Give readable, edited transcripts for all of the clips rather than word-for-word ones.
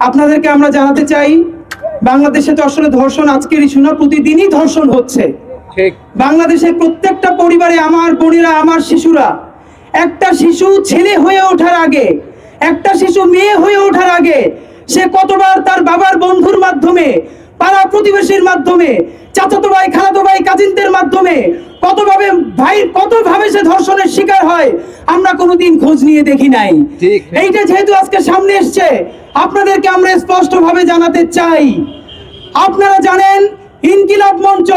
আপনাদেরকে আমরা জানাতে চাই, বাংলাদেশে তো আসলে ধর্ষণ আজকের ইস্যু না, প্রতিদিনই ধর্ষণ হচ্ছে। বাংলাদেশের প্রত্যেকটা পরিবারে আমার বোনেরা, আমার শিশুরা, একটা শিশু ছেলে হয়ে ওঠার আগে, একটা শিশু মেয়ে হয়ে ওঠার আগে সে কতবার তার বাবার বন্ধুর মাধ্যমে, পাড়া প্রতিবেশীর মাধ্যমে, চাচাতো ভাই, খালাতো ভাই, কাজিনদের মাধ্যমে কতভাবে সে ধর্ষণের শিকার হয় আমরা কোনোদিন খোঁজ নিয়ে দেখি নাই। এইটা যেহেতু আজকে সামনে এসছে, আপনাদেরকে আমরা স্পষ্টভাবে জানাতে চাই, আপনারা জানেন ইনকিলাব মঞ্চ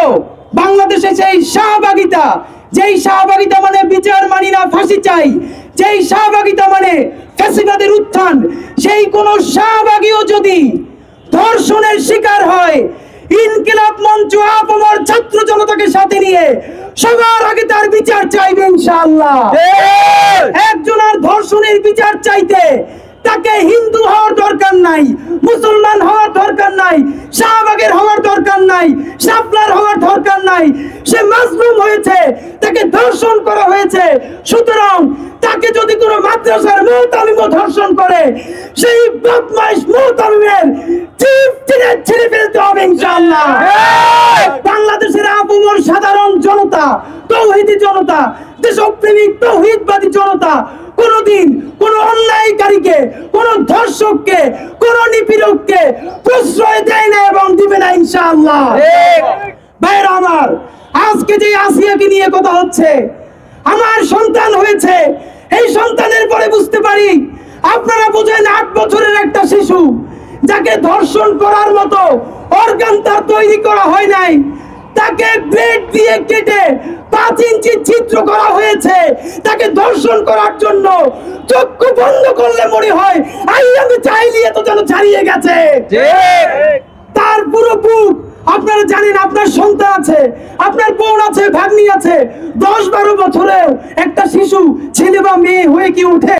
বাংলাদেশে সেই শাহবাগিতা, যেই শাহবাগিতা মানে বিচার মানি না, ফাঁসি চাই, যেই শাহবাগিতা মানে ফ্যাসিবাদের উত্থান, সেই কোন শাহবাগীও যদি ধর্ষণের শিকার হয়, ইনকিলাব মঞ্চ আপামর ছাত্র জনতাকে সাথে নিয়ে সবার আগে তার বিচার চাইবে ইনশাআল্লাহ। একজনের ধর্ষণের বিচার চাইতে তাকে হিন্দু হওয়ার দরকার নাই, মুসলমান হওয়ার দরকার নাই, শাহবাগের হওয়ার দরকার নাই, শাপলার হওয়ার দরকার নাই। সে মাজলুম হয়েছে, তাকে ধর্ষণ করা হয়েছে, সুতরাং তাকে যদি কোনো মাদ্রাসার মুতালিমও ধর্ষণ করে, সেই বদমাইশ মুতালিমের জিভ ছিঁড়ে ফেলতে হবে ইনশাআল্লাহ। বাংলাদেশের আপামর সাধারণ জনতা, তৌহিদি জনতা, দেশপ্রেমিক তৌহিদবাদী জনতা কোনদিন কোন অন্যায়কারীকে, কোন ধর্ষককে, কোন নিপীড়ককে প্রশ্রয় দেয় না এবং দিবে না ইনশাআল্লাহ। ভাইরা আমার, আজকে যে আসিয়াকে নিয়ে কথা হচ্ছে, আমার সন্তান হয়েছে, এই সন্তানের পরে বুঝতে পারি, আপনারা বুঝেন 8 বছরের একটা শিশু যাকে ধর্ষণ করার মতো অর্গান তার তৈরি করা হয় নাই, তাকে ব্লেড দিয়ে কেটে 5 ইঞ্চি ছিদ্র করা হয়েছে, তাকে ধর্ষণ করার জন্য চক্ষু বন্ধ করলে মনে হয় আমি চাইলে তো যেন ছাড়িয়ে গেছে তার পুরো বুক। আপনারা জানেন আপনার সন্তান আছে, আপনার বোন আছে, ভাগ্নি আছে, 10-12 বছরের একটা শিশু ছেলে বা মেয়ে হয়ে কি উঠে?